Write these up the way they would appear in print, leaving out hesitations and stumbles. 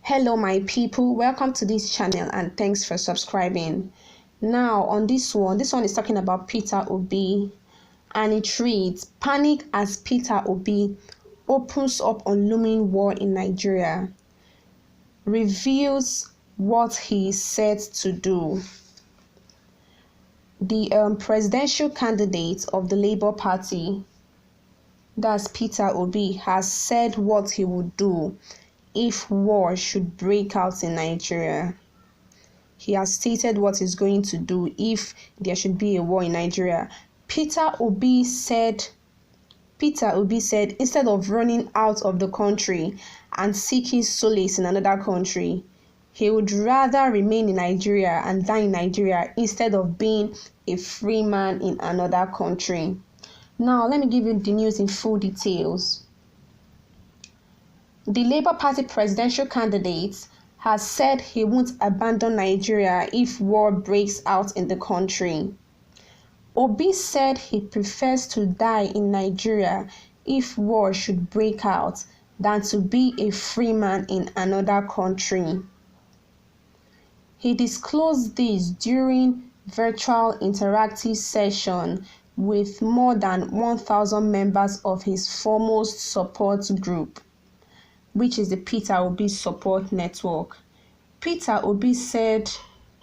Hello my people, welcome to this channel and thanks for subscribing. Now on this one is talking about Peter Obi, and it reads, panic as Peter Obi opens up on looming war in Nigeria, reveals what he is set to do. The presidential candidate of the Labour Party, that's Peter Obi, has said what he would do if war should break out in Nigeria. He has stated what he's going to do if there should be a war in Nigeria. Peter Obi said, instead of running out of the country and seeking solace in another country, he would rather remain in Nigeria and die in Nigeria instead of being a free man in another country. Now, let me give you the news in full details. The Labour Party presidential candidate has said he won't abandon Nigeria if war breaks out in the country. Obi said he prefers to die in Nigeria if war should break out than to be a free man in another country. He disclosed this during virtual interactive session with more than 1,000 members of his foremost support group, which is the Peter Obi Support Network. Peter Obi said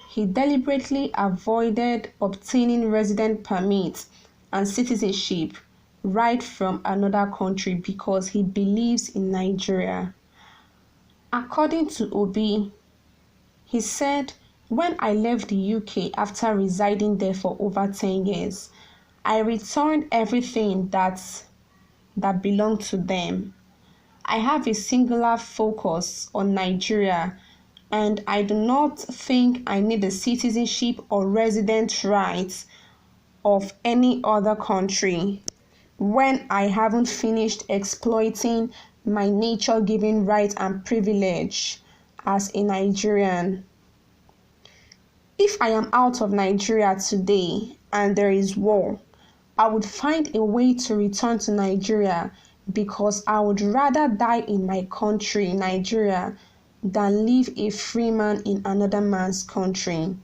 he deliberately avoided obtaining resident permits and citizenship right from another country because he believes in Nigeria. According to Obi, he said, "When I left the UK after residing there for over 10 years, I returned everything that belonged to them. I have a singular focus on Nigeria, and I do not think I need the citizenship or resident rights of any other country when I haven't finished exploiting my nature-given right and privilege as a Nigerian. If I am out of Nigeria today and there is war, I would find a way to return to Nigeria because I would rather die in my country, Nigeria, than live a free man in another man's country."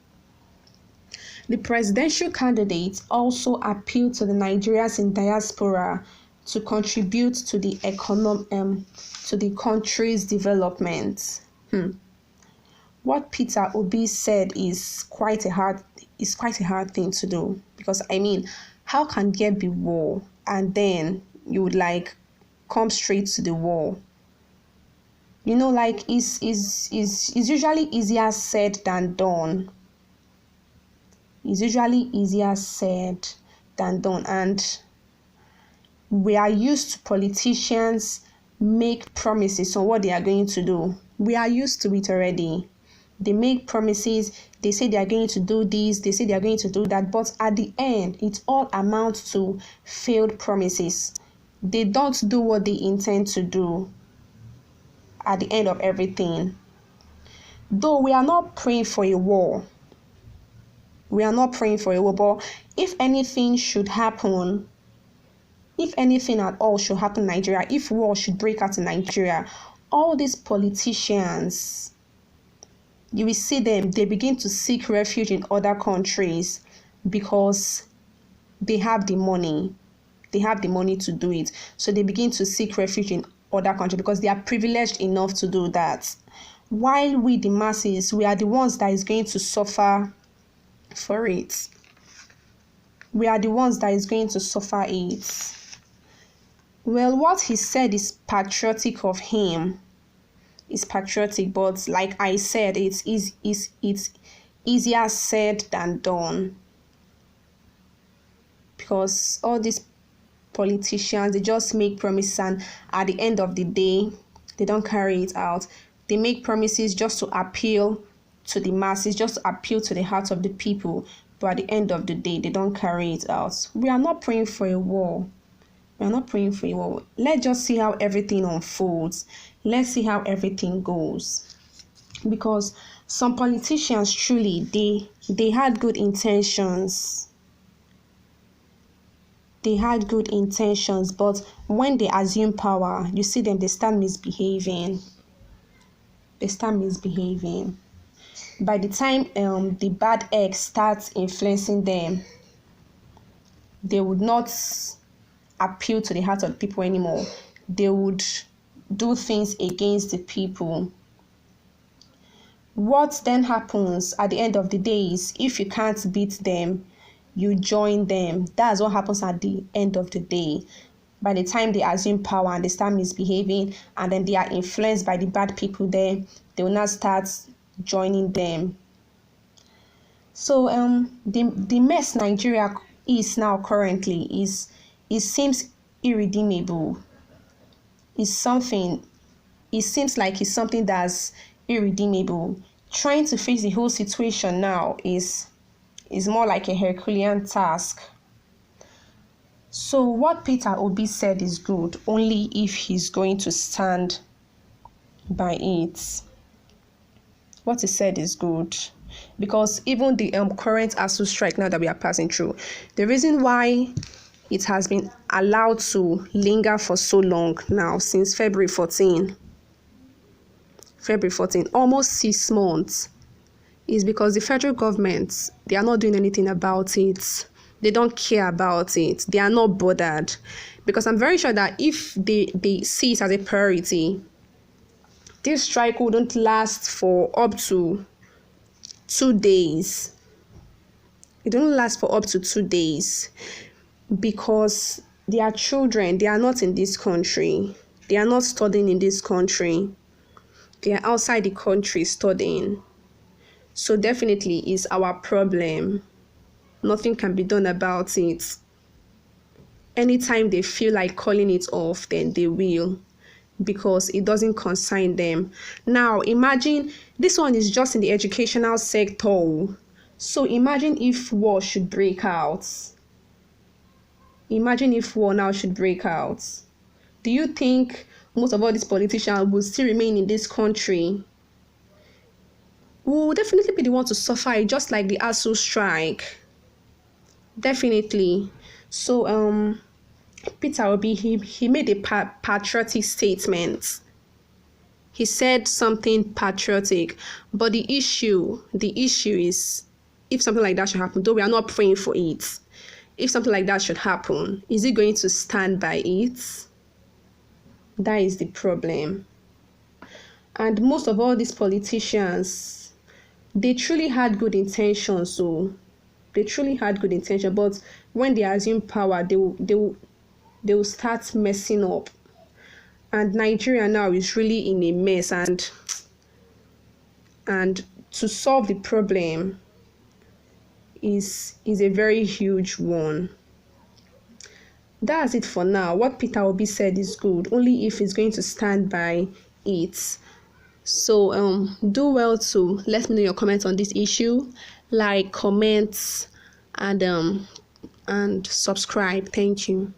The presidential candidate also appealed to the Nigerians in diaspora to contribute to the country's development. What Peter Obi said is quite a hard thing to do, because how can there be war and then you would come straight to the war? It's usually easier said than done. And we are used to politicians make promises on what they are going to do. We are used to it already. They make promises, they say they are going to do this, they say they are going to do that, but at the end, it all amounts to failed promises. They don't do what they intend to do at the end of everything. Though we are not praying for a war. But if anything at all should happen in Nigeria, if war should break out in Nigeria, all these politicians, you will see them, they begin to seek refuge in other countries because they have the money. They have the money to do it. So they begin to seek refuge in other countries because they are privileged enough to do that. While we, the masses, we are the ones that is going to suffer for it. We are the ones that is going to suffer it. Well, what he said is patriotic of him. It's patriotic, but like I said, it's easier said than done. Because all these politicians, they just make promises and at the end of the day, they don't carry it out. They make promises just to appeal to the masses, just to appeal to the hearts of the people. But at the end of the day, they don't carry it out. We are not praying for a war. Let's just see how everything unfolds. Let's see how everything goes. Because some politicians truly, they had good intentions. But when they assume power, you see them, they start misbehaving. they start misbehaving. By the time the bad egg starts influencing them, they would not appeal to the heart of people anymore. They would do things against the people. What then happens at the end of the day is, if you can't beat them, you join them. That's what happens at the end of the day. By the time they assume power and they start misbehaving, and then they are influenced by the bad people there, they will not start joining them. So the mess Nigeria is now currently is, it seems irredeemable. It seems like it's something that's irredeemable. Trying to fix the whole situation now is more like a Herculean task. So what Peter Obi said is good only if he's going to stand by it. What he said is good, because even the current ASU strike now that we are passing through, the reason why it has been allowed to linger for so long now, since February 14, almost 6 months, is because the federal government, they are not doing anything about it. They don't care about it. They are not bothered. Because I'm very sure that if they see it as a priority, this strike wouldn't last for up to 2 days. It won't last for up to 2 days, because their children, they are not in this country. They are not studying in this country. They are outside the country studying. So definitely it's our problem. Nothing can be done about it. Anytime they feel like calling it off, then they will, because it doesn't concern them. Now imagine, this one is just in the educational sector. So imagine if war should break out. Imagine if war now should break out. Do you think most of all these politicians will still remain in this country? We will definitely be the one to suffer it, just like the ASU strike. Definitely. So Peter Obi, he made a patriotic statement. He said something patriotic, but the issue is, if something like that should happen, though we are not praying for it, if something like that should happen, is he going to stand by it? That is the problem. And most of all these politicians, they truly had good intentions. So they truly had good intention, but when they assume power, they will start messing up. And Nigeria now is really in a mess, and to solve the problem is a very huge one. That's it for now. What Peter Obi said is good only if he's going to stand by it. So do well to let me know your comments on this issue. Like, comment, and subscribe. Thank you.